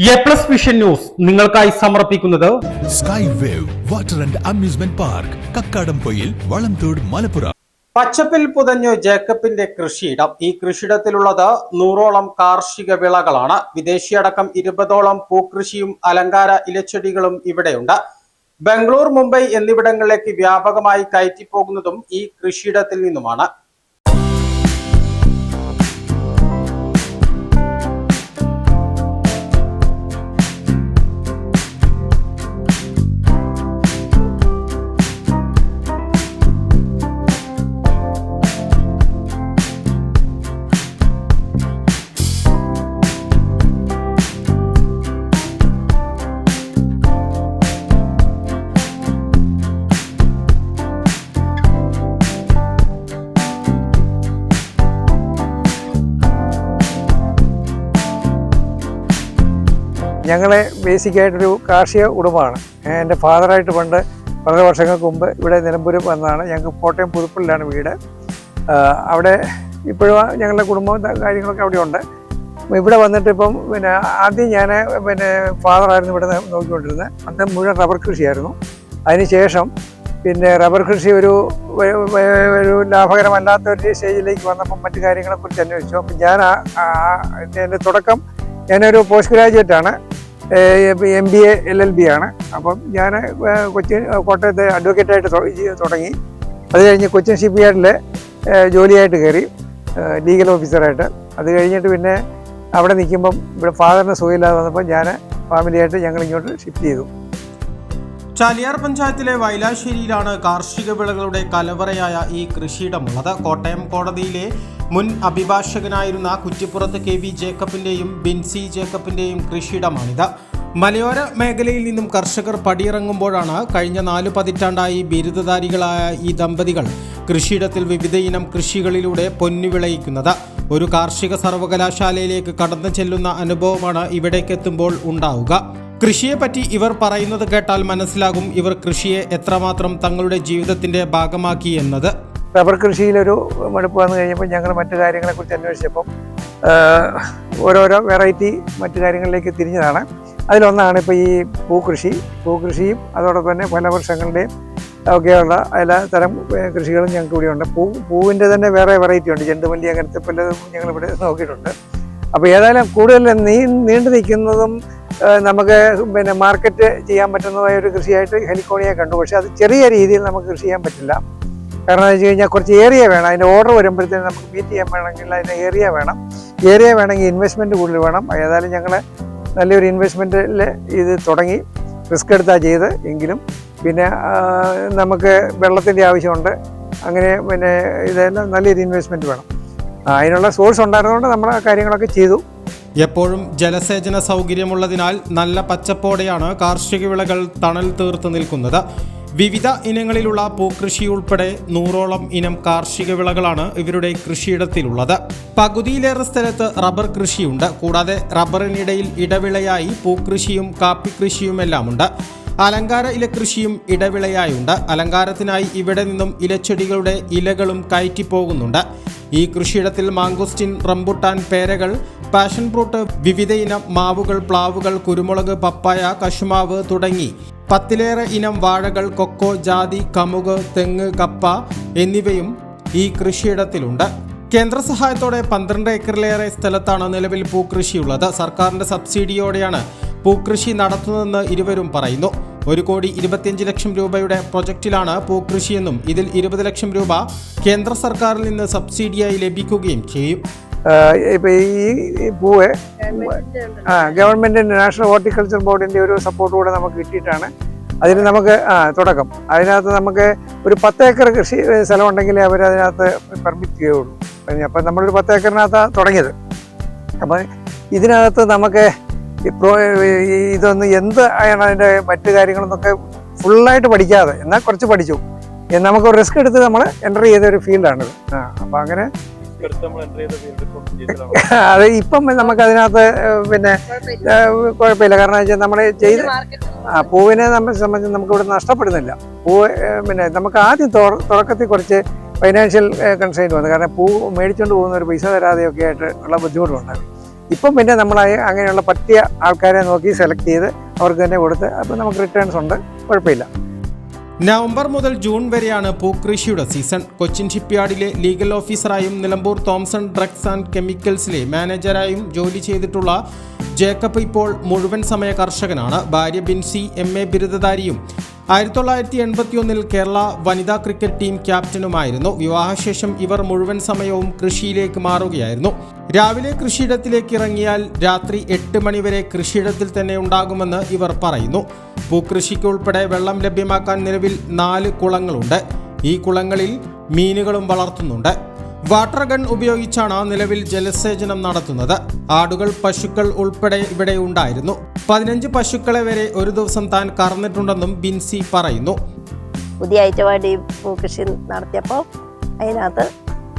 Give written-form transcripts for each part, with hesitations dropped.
A plus vision news നിങ്ങൾക്കായി സമർപ്പിക്കുന്നത് sky wave water and amusement park Kakkadampoyil Valamthode Malappuram. പച്ചപ്പിൽ പുതഞ്ഞു ജേക്കബിന്റെ കൃഷിയിടം. ഈ കൃഷിയിടത്തിലുള്ളത് 100ഓളം കാർഷിക വിളകളാണ്. വിദേശിയടക്കം 20ഓളം പൂക്കൃഷിയും അലങ്കാര ഇലച്ചെടികളും ഇവിടെയുണ്ട്. ബംഗളൂർ, മുംബൈ എന്നിവിടങ്ങളിലേക്ക് വ്യാപകമായി കയറ്റിപ്പോകുന്നതും ഈ കൃഷിയിടത്തിൽ നിന്നുമാണ്. ഞങ്ങൾ ബേസിക്കായിട്ടൊരു കാർഷിക കുടുംബമാണ്. എൻ്റെ ഫാദറായിട്ട് പണ്ട് വളരെ വർഷങ്ങൾക്ക് മുമ്പ് ഇവിടെ നിലമ്പൂർ വന്നതാണ്. ഞങ്ങൾക്ക് കോട്ടയം പുതുപ്പള്ളിലാണ് വീട്. അവിടെ ഇപ്പോഴും ഞങ്ങളുടെ കുടുംബവും കാര്യങ്ങളൊക്കെ അവിടെ ഉണ്ട്. ഇവിടെ വന്നിട്ട് ഇപ്പം ആദ്യം ഞാൻ ഫാദറായിരുന്നു ഇവിടെ നോക്കിക്കൊണ്ടിരുന്നത്. അന്ന് മുഴുവൻ റബ്ബർ കൃഷിയായിരുന്നു. അതിനുശേഷം റബ്ബർ കൃഷി ഒരു ലാഭകരമല്ലാത്തൊരു സ്റ്റേജിലേക്ക് വന്നപ്പം മറ്റു കാര്യങ്ങളെക്കുറിച്ച് അന്വേഷിച്ചു. അപ്പം എൻ്റെ തുടക്കം ഞാനൊരു പോസ്റ്റ് ഗ്രാജുവേറ്റാണ്, MBA LLB ആണ്. അപ്പം ഞാൻ കോട്ടയത്ത് അഡ്വക്കേറ്റായിട്ട് തുടങ്ങി. അത് കഴിഞ്ഞ് കൊച്ചിൻ ഷിപ്പ് യാർഡിൽ ജോലിയായിട്ട് കയറി, ലീഗൽ ഓഫീസറായിട്ട്. അത് കഴിഞ്ഞിട്ട് അവിടെ നിൽക്കുമ്പം ഇവിടെ ഫാദറിന് സുഖമില്ലാതെ വന്നപ്പോൾ ഞാൻ ഫാമിലിയായിട്ട് ഞങ്ങൾ ഇങ്ങോട്ട് ഷിഫ്റ്റ് ചെയ്തു. ചാലിയാർ പഞ്ചായത്തിലെ വൈലാശ്ശേരിയിലാണ് കാർഷിക വിളകളുടെ കലവറയായ ഈ കൃഷിയിടമുള്ളത്. കോട്ടയം കോടതിയിലെ മുൻ അഭിഭാഷകനായിരുന്ന കുറ്റിപ്പുറത്ത് KV ജേക്കബിന്റെയും ബിൻസി ജേക്കബിന്റെയും കൃഷിയിടമാണിത്. മലയോര മേഖലയിൽ നിന്നും കർഷകർ പടിയിറങ്ങുമ്പോഴാണ് കഴിഞ്ഞ 4 പതിറ്റാണ്ടായി ബിരുദധാരികളായ ഈ ദമ്പതികൾ കൃഷിയിടത്തിൽ വിവിധയിനം കൃഷികളിലൂടെ പൊന്നു വിളയിക്കുന്നത്. ഒരു കാർഷിക സർവകലാശാലയിലേക്ക് കടന്നു ചെല്ലുന്ന അനുഭവമാണ് ഇവിടേക്കെത്തുമ്പോൾ ഉണ്ടാവുക. കൃഷിയെപ്പറ്റി ഇവർ പറയുന്നത് കേട്ടാൽ മനസ്സിലാകും ഇവർ കൃഷിയെ എത്രമാത്രം തങ്ങളുടെ ജീവിതത്തിന്റെ ഭാഗമാക്കി എന്നത്. റബ്ബർ കൃഷിയിലൊരു മടുപ്പ് വന്നു കഴിഞ്ഞപ്പോൾ ഞങ്ങൾ മറ്റു കാര്യങ്ങളെക്കുറിച്ച് അന്വേഷിച്ചപ്പം ഓരോരോ വെറൈറ്റി മറ്റു കാര്യങ്ങളിലേക്ക് തിരിഞ്ഞതാണ്. അതിലൊന്നാണ് ഇപ്പോൾ ഈ പൂക്കൃഷിയും അതോടൊപ്പം തന്നെ ഫലവൃക്ഷങ്ങളുടെയും ഒക്കെയുള്ള എല്ലാ തരം കൃഷികളും ഞങ്ങൾക്ക് ഇവിടെ ഉണ്ട്. പൂവിൻ്റെ തന്നെ വേറെ വെറൈറ്റി ഉണ്ട്, ചെണ്ടുമല്ലി അങ്ങനത്തെ പലതും ഞങ്ങളിവിടെ നോക്കിയിട്ടുണ്ട്. അപ്പോൾ ഏതായാലും കൂടുതൽ നീണ്ടു നിൽക്കുന്നതും നമുക്ക് മാർക്കറ്റ് ചെയ്യാൻ പറ്റുന്നതായ ഒരു കൃഷിയായിട്ട് ഹെലിക്കോണിയെ കണ്ടു. പക്ഷേ അത് ചെറിയ രീതിയിൽ നമുക്ക് കൃഷി ചെയ്യാൻ പറ്റില്ല. കാരണം എന്ന് വെച്ച് കഴിഞ്ഞാൽ കുറച്ച് ഏരിയ വേണം. അതിൻ്റെ ഓർഡർ വരുമ്പോഴത്തേനും നമുക്ക് മീറ്റ് ചെയ്യാൻ വേണമെങ്കിൽ അതിന് ഏരിയ വേണമെങ്കിൽ ഇൻവെസ്റ്റ്മെൻറ്റ് കൂടുതൽ വേണം. ഏതായാലും ഞങ്ങൾ നല്ലൊരു ഇൻവെസ്റ്റ്മെൻറ്റിൽ ഇത് തുടങ്ങി, റിസ്ക് എടുത്താൽ ചെയ്ത്. എങ്കിലും നമുക്ക് വെള്ളത്തിൻ്റെ ആവശ്യമുണ്ട്. അങ്ങനെ ഇതെല്ലാം നല്ലൊരു ഇൻവെസ്റ്റ്മെൻറ്റ് വേണം. അതിനുള്ള സോഴ്സ് ഉണ്ടായിരുന്നതുകൊണ്ട് നമ്മൾ ആ കാര്യങ്ങളൊക്കെ ചെയ്തു. എപ്പോഴും ജലസേചന സൗകര്യമുള്ളതിനാൽ നല്ല പച്ചപ്പോടെയാണ് കാർഷിക വിളകൾ തണൽ തീർത്ത് നിൽക്കുന്നത്. വിവിധ ഇനങ്ങളിലുള്ള പൂക്കൃഷി ഉൾപ്പെടെ 100ഓളം ഇനം കാർഷിക വിളകളാണ് ഇവരുടെ കൃഷിയിടത്തിലുള്ളത്. പകുതിയിലേറെ സ്ഥലത്ത് റബ്ബർ കൃഷിയുണ്ട്. കൂടാതെ റബ്ബറിനിടയിൽ ഇടവിളയായി പൂക്കൃഷിയും കാപ്പിക്കൃഷിയുമെല്ലാമുണ്ട്. അലങ്കാര ഇലകൃഷിയും ഇടവിളയായുണ്ട്. അലങ്കാരത്തിനായി ഇവിടെ നിന്നും ഇലച്ചെടികളുടെ ഇലകളും കയറ്റിപ്പോകുന്നുണ്ട്. ഈ കൃഷിയിടത്തിൽ മാംഗോസ്റ്റിൻ, റംബുട്ടാൻ, പേരകൾ, പാഷൻ ഫ്രൂട്ട്, വിവിധ ഇനം മാവുകൾ, പ്ലാവുകൾ, കുരുമുളക്, പപ്പായ, കശുമാവ് തുടങ്ങി 10ലേറെ ഇനം വാഴകൾ, കൊക്കോ, ജാതി, കമുക്, തെങ്ങ്, കപ്പ എന്നിവയും ഈ കൃഷിയിടത്തിലുണ്ട്. കേന്ദ്ര സഹായത്തോടെ 12 ഏക്കറിലേറെ സ്ഥലത്താണ് നിലവിൽ പൂക്കൃഷിയുള്ളത്. സർക്കാരിന്റെ സബ്സിഡിയോടെയാണ് പൂക്കൃഷി നടത്തുന്നതെന്ന് ഇരുവരും പറയുന്നു. 1,25 ലക്ഷം രൂപയുടെ പ്രൊജക്റ്റിലാണ് പൂക്കൃഷിയെന്നും ഇതിൽ 20 ലക്ഷം രൂപ കേന്ദ്ര സർക്കാരിൽ നിന്ന് സബ്സിഡിയായി ലഭിക്കുകയും ചെയ്യും. ഇപ്പം ഈ പൂവ് ഗവൺമെൻറ്റിൻ്റെ നാഷണൽ ഹോർട്ടിക്കൾച്ചർ ബോർഡിൻ്റെ ഒരു സപ്പോർട്ട് കൂടെ നമുക്ക് കിട്ടിയിട്ടാണ് അതിന് നമുക്ക് തുടക്കം. അതിനകത്ത് നമുക്ക് ഒരു 10 ഏക്കർ കൃഷി സ്ഥലം ഉണ്ടെങ്കിലേ അവരതിനകത്ത് പെർമിറ്റ് ചെയ്യുകയുള്ളൂ. അപ്പം നമ്മളൊരു 10 ഏക്കറിനകത്താണ് തുടങ്ങിയത്. അപ്പം ഇതിനകത്ത് നമുക്ക് ഇതൊന്ന് എന്ത് ആണ് അതിൻ്റെ മറ്റു കാര്യങ്ങളെന്നൊക്കെ ഫുള്ളായിട്ട് പഠിക്കാതെ, എന്നാൽ കുറച്ച് പഠിച്ചു. നമുക്ക് റിസ്ക് എടുത്ത് നമ്മൾ എൻ്റർ ചെയ്ത ഒരു ഫീൽഡാണിത്. അപ്പം അങ്ങനെ അത് ഇപ്പം നമുക്ക് അതിനകത്ത് കുഴപ്പമില്ല. കാരണം വെച്ചാൽ നമ്മൾ ചെയ്ത് പൂവിനെ നമ്മളെ സംബന്ധിച്ച് നമുക്ക് ഇവിടെ നഷ്ടപ്പെടുന്നില്ല. പൂവ് നമുക്ക് ആദ്യം തുടക്കത്തിൽ കുറച്ച് ഫൈനാൻഷ്യൽ കൺസ്ട്രെയിൻറ്റ് വന്നു. കാരണം പൂ മേടിച്ചുകൊണ്ട് പോകുന്ന ഒരു പൈസ തരാതെയൊക്കെ ആയിട്ട് ഉള്ള ബുദ്ധിമുട്ടുണ്ടായിരുന്നു. ഇപ്പം പിന്നെ നമ്മൾ അങ്ങനെയുള്ള പറ്റിയ ആൾക്കാരെ നോക്കി സെലക്ട് ചെയ്ത് അവർക്ക് തന്നെ കൊടുത്ത് അപ്പോൾ നമുക്ക് റിട്ടേൺസ് ഉണ്ട്, കുഴപ്പമില്ല. നവംബർ മുതൽ ജൂൺ വരെയാണ് പൂക്കൃഷിയുടെ സീസൺ. കൊച്ചിൻ ഷിപ്പ്യാർഡിലെ ലീഗൽ ഓഫീസറായും നിലമ്പൂർ തോംസൺ ഡ്രഗ്സ് ആൻഡ് കെമിക്കൽസിലെ മാനേജറായും ജോലി ചെയ്തിട്ടുള്ള ജേക്കബ് ഇപ്പോൾ മുഴുവൻ സമയ കർഷകനാണ്. ഭാര്യ ബിൻസി MA ബിരുദധാരിയും 1981 കേരള വനിതാ ക്രിക്കറ്റ് ടീം ക്യാപ്റ്റനുമായിരുന്നു. വിവാഹശേഷം ഇവർ മുഴുവൻ സമയവും കൃഷിയിലേക്ക് മാറുകയായിരുന്നു. രാവിലെ കൃഷിയിടത്തിലേക്ക് ഇറങ്ങിയാൽ രാത്രി 8 മണിവരെ കൃഷിയിടത്തിൽ തന്നെ ഉണ്ടാകുമെന്ന് ഇവർ പറയുന്നു. പൂക്കൃഷിക്ക് ഉൾപ്പെടെ വെള്ളം ലഭ്യമാക്കാൻ നിലവിൽ 4 കുളങ്ങളുണ്ട്. ഈ കുളങ്ങളിൽ മീനുകളും വളർത്തുന്നുണ്ട്. വാട്ടർ ഗൺ ഉപയോഗിച്ചാണ് നിലവിൽ ജലസേചനം നടത്തുന്നത്. ആടുകൾ, പശുക്കൾ ഉൾപ്പെടെ ഇവിടെ ഉണ്ടായിരുന്നു. 15 പശുക്കളെ വരെ ഒരു ദിവസം താൻ കറന്നിട്ടുണ്ടെന്നും ബിൻസി പറയുന്നു. പുതിയ ഐറ്റമായിട്ട് ഈ കൃഷി നടത്തിയപ്പോൾ അതിനകത്ത്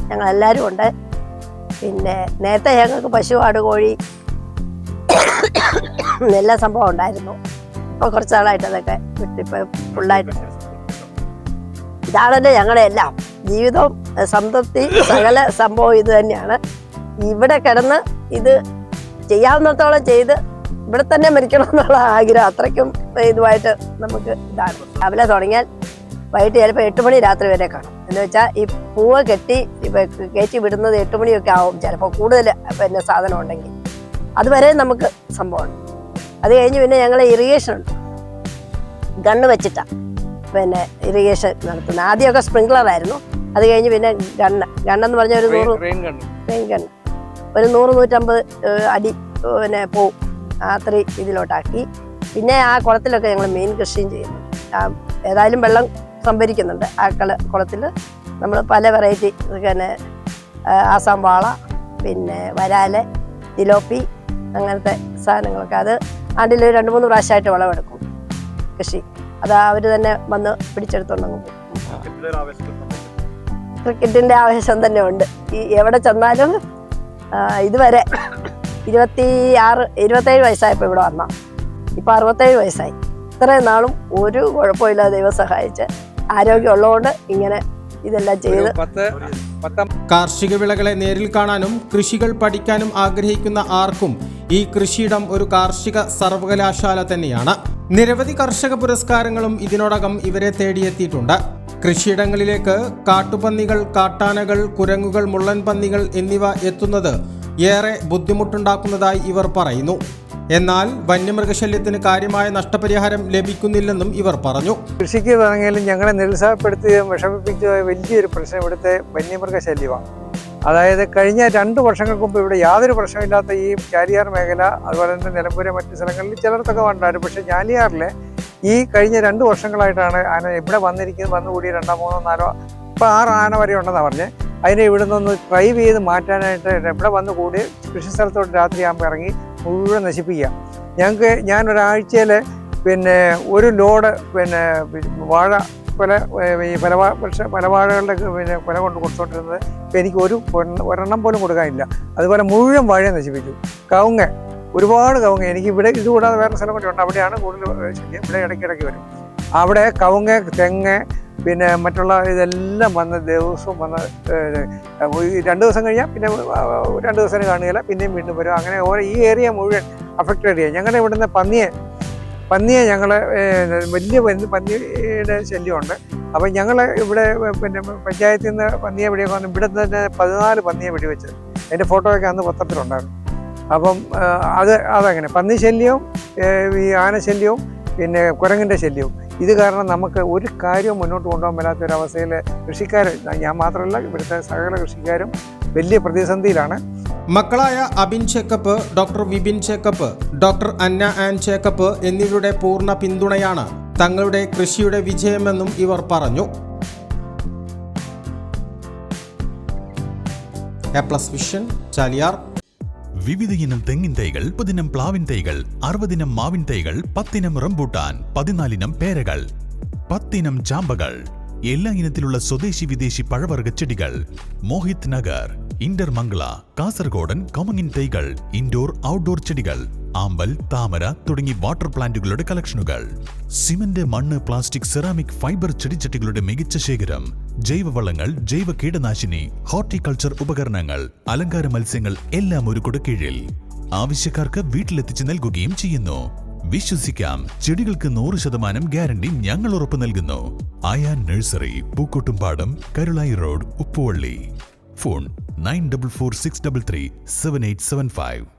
ഞങ്ങളെല്ലാവരും ഉണ്ട്. പിന്നെ നേരത്തെ ഞങ്ങൾക്ക് പശു, ആട്, കോഴി എല്ലാ സംഭവം ഉണ്ടായിരുന്നു. ഇപ്പോൾ കുറച്ച് നാളായിട്ട് അതൊക്കെ വിട്ടിപ്പോൾ ഫുള്ളായിട്ട് ഇതാണല്ലോ ഞങ്ങളുടെ എല്ലാം ജീവിതവും സംതൃപ്തി സകല സംഭവം ഇത് തന്നെയാണ്. ഇവിടെ കിടന്ന് ഇത് ചെയ്യാവുന്നിടത്തോളം ചെയ്ത് ഇവിടെ തന്നെ മരിക്കണം എന്നുള്ള ആഗ്രഹം അത്രയ്ക്കും ഇതുമായിട്ട് നമുക്ക് ഇതാണ്. രാവിലെ തുടങ്ങിയാൽ വൈകിട്ട് ചിലപ്പോൾ 8 മണി രാത്രി വരെ കാണും. എന്ന് വെച്ചാൽ ഈ പൂവ് കയറ്റി വിടുന്നത് 8 മണിയൊക്കെ ആവും, ചിലപ്പോൾ കൂടുതൽ പിന്നെ സാധനം ഉണ്ടെങ്കിൽ അതുവരെ നമുക്ക് സംഭവമാണ്. അത് കഴിഞ്ഞ് പിന്നെ ഞങ്ങൾ ഇറിഗേഷൻ ഉണ്ട്, ഗണ്ണ് വെച്ചിട്ടാണ് പിന്നെ ഇറിഗേഷൻ നടത്തുന്നത്. ആദ്യമൊക്കെ സ്പ്രിങ്ക്ലറായിരുന്നു, അത് കഴിഞ്ഞ് പിന്നെ ഗണ്ണെന്ന് പറഞ്ഞ ഒരു 100 റെയിൻ ഗണ്ണ് ഒരു 100-150 അടി പിന്നെ പോവും. അത്രയും ഇതിലോട്ടാക്കി. പിന്നെ ആ കുളത്തിലൊക്കെ ഞങ്ങൾ മീൻ കൃഷിയും ചെയ്യുന്നുണ്ട്. ഏതായാലും വെള്ളം സംഭരിക്കുന്നുണ്ട് ആ കുളത്തിൽ. നമ്മൾ പല വെറൈറ്റി പിന്നെ ആസാം വാള, പിന്നെ വരാല്, തിലോപ്പി, അങ്ങനത്തെ സാധനങ്ങളൊക്കെ. അത് ആണ്ടിൽ 2-3 പ്രാവശ്യമായിട്ട് വിളവെടുക്കും കൃഷി. അത് അവർ തന്നെ വന്ന് പിടിച്ചെടുത്തോണ്ടങ്ങ് പോകും. ക്രിക്കറ്റിൻ്റെ ആവേശം തന്നെ ഉണ്ട്. ഈ എവിടെ ചെന്നാലും ഇതുവരെ 27 വയസ്സായപ്പോൾ ഇവിടെ വന്ന, ഇപ്പം 67 വയസ്സായി. ഇത്രയും നാളും ഒരു കുഴപ്പമില്ലാതെ ദൈവം സഹായിച്ച് ആരോഗ്യമുള്ളതുകൊണ്ട് ഇങ്ങനെ ഇതെല്ലാം ചെയ്ത്. കാർഷിക വിളകളെ നേരിൽ കാണാനും കൃഷികൾ പഠിക്കാനും ആഗ്രഹിക്കുന്ന ആർക്കും ഈ കൃഷിയിടം ഒരു കാർഷിക സർവകലാശാല തന്നെയാണ്. നിരവധി കർഷക പുരസ്കാരങ്ങളും ഇതിനോടകം ഇവരെ തേടിയെത്തിയിട്ടുണ്ട്. കൃഷിയിടങ്ങളിലേക്ക് കാട്ടുപന്നികൾ, കാട്ടാനകൾ, കുരങ്ങുകൾ, മുള്ളൻ പന്നികൾ എന്നിവ എത്തുന്നത് ഏറെ ബുദ്ധിമുട്ടുണ്ടാക്കുന്നതായി ഇവർ പറയുന്നു. എന്നാൽ വന്യമൃഗശല്യത്തിന് കാര്യമായ നഷ്ടപരിഹാരം ലഭിക്കുന്നില്ലെന്നും ഇവർ പറഞ്ഞു. കൃഷിക്ക് തുടങ്ങിയാലും ഞങ്ങളെ നിരുത്സാഹപ്പെടുത്തുകയും വിഷമിപ്പിച്ച വലിയൊരു പ്രശ്നം ഇവിടുത്തെ വന്യമൃഗശല്യമാണ്. അതായത് കഴിഞ്ഞ 2 വർഷങ്ങൾക്ക് മുമ്പ് ഇവിടെ യാതൊരു പ്രശ്നമില്ലാത്ത ഈ ചാലിയാർ മേഖല, അതുപോലെ തന്നെ നിലമ്പൂരെ മറ്റു സ്ഥലങ്ങളിൽ ചിലർക്കൊക്കെ ഉണ്ടായിരുന്നു. പക്ഷേ ചാലിയാറിൽ ഈ കഴിഞ്ഞ 2 വർഷങ്ങളായിട്ടാണ് ആന ഇവിടെ വന്നുകൂടി 2, 3, 4, ഇപ്പോൾ 6 ആന വരെ ഉണ്ടെന്നാണ് പറഞ്ഞത്. അതിനെ ഇവിടെ നിന്നൊന്ന് ഡ്രൈവ് ചെയ്ത് മാറ്റാനായിട്ട് ഇവിടെ വന്നുകൂടി കൃഷി സ്ഥലത്തോട്ട് രാത്രിയാകുമ്പോൾ ഇറങ്ങി മുഴുവൻ നശിപ്പിക്കുക. ഞാനൊരാഴ്ചയിൽ പിന്നെ ഒരു ലോഡ് പിന്നെ വാഴ ഈ പലവാഴകളുടെ പിന്നെ കൊല കൊണ്ട് കൊടുത്തോണ്ടിരുന്നത് എനിക്ക് ഒരെണ്ണം പോലും കൊടുക്കാനില്ല. അതുപോലെ മുഴുവൻ വാഴയെ നശിപ്പിച്ചു. കവുങ്ങ്, ഒരുപാട് കവുങ്ങ്. എനിക്ക് ഇവിടെ ഇതുകൂടാതെ വേറെ സ്ഥലം കൂടി ഉണ്ട്, അവിടെയാണ് കൂടുതൽ ശല്യം. ഇവിടെ ഇടയ്ക്കിടയ്ക്ക് വരും. അവിടെ കവുങ്ങ്, തെങ്ങ്, പിന്നെ മറ്റുള്ള ഇതെല്ലാം വന്ന് ദിവസവും വന്ന് 2 ദിവസം കഴിഞ്ഞാൽ പിന്നെ 2 ദിവസം കാണുകയില്ല, പിന്നെയും വീണ്ടും വരും. അങ്ങനെ ഈ ഏരിയ മുഴുവൻ അഫക്റ്റഡ് ചെയ്യുക. ഞങ്ങളുടെ ഇവിടുന്ന് പന്നിയെ ഞങ്ങൾ വലിയ പന്നിയുടെ ശല്യമുണ്ട്. അപ്പം ഞങ്ങൾ ഇവിടെ പിന്നെ പഞ്ചായത്തിൽ നിന്ന് പന്നിയെ വെടിയൊക്കെ വന്ന് ഇവിടെ തന്നെ 14 പന്നിയെ വെടിവെച്ചത്. അതിൻ്റെ ഫോട്ടോയൊക്കെ അന്ന് പത്രത്തിലുണ്ടായിരുന്നു. അപ്പം അതങ്ങനെ പന്നി ശല്യവും ഈ ആനശല്യവും പിന്നെ കുരങ്ങിൻ്റെ ശല്യവും ഇത് കാരണം നമുക്ക് ഒരു കാര്യവും മുന്നോട്ട് കൊണ്ടുപോകാൻ മേലാത്തൊരവസ്ഥയിൽ കൃഷിക്കാർ, ഞാൻ മാത്രമല്ല ഇവിടുത്തെ സകല കൃഷിക്കാരും വലിയ പ്രതിസന്ധിയിലാണ്. മക്കളായ അബിൻ ചേക്കപ്പ്, ഡോക്ടർ വിപിൻ ചേക്കപ്പ്, ഡോക്ടർ അന്ന ആൻ ചേക്കപ്പ് എന്നിവരുടെ പൂർണ്ണ പിന്തുണയാണ് തങ്ങളുടെ കൃഷിയുടെ വിജയമെന്നും ഇവർ പറഞ്ഞു. എ+ വിഷൻ, ചാലിയാർ. വിവിധ ഇനം തെങ്ങിൻ തൈകൾ, 30 ഇനം പ്ലാവിൻ തൈകൾ, 60 ഇനം മാവിൻ തൈകൾ, 10 ഇനം റംബൂട്ടാൻ, 14 ഇനം പേരകൾ, 10 ഇനം ചാമ്പകൾ, എല്ലാ ഇനത്തിലുള്ള സ്വദേശി വിദേശി പഴവർഗ്ഗ ചെടികൾ. മോഹിത് നഗർ, ഇന്റർമംഗള, കാസർഗോഡൻ കമങ്ങിൻ തൈകൾ, ഇൻഡോർ ഔട്ട്ഡോർ ചെടികൾ, ആമ്പൽ, താമര തുടങ്ങി വാട്ടർ പ്ലാന്റുകളുടെ കളക്ഷനുകൾ. സിമന്റ്, മണ്ണ്, പ്ലാസ്റ്റിക്, സെറാമിക്, ഫൈബർ ചെടിച്ചട്ടികളുടെ മികച്ച ശേഖരം. ജൈവവളങ്ങൾ, ജൈവ കീടനാശിനി, ഹോർട്ടിക്കൾച്ചർ ഉപകരണങ്ങൾ, അലങ്കാര മത്സ്യങ്ങൾ എല്ലാം ഒരു കുടക്കീഴിൽ. ആവശ്യക്കാർക്ക് വീട്ടിലെത്തിച്ച് നൽകുകയും ചെയ്യുന്നു. വിശ്വസിക്കാം, ചെടികൾക്ക് 100% ഗ്യാരണ്ടി ഞങ്ങൾ ഉറപ്പു നൽകുന്നു. Ayan nursery, Pookkottumpadam, Karulayi road, Uppuvalli. Phone 9446337875.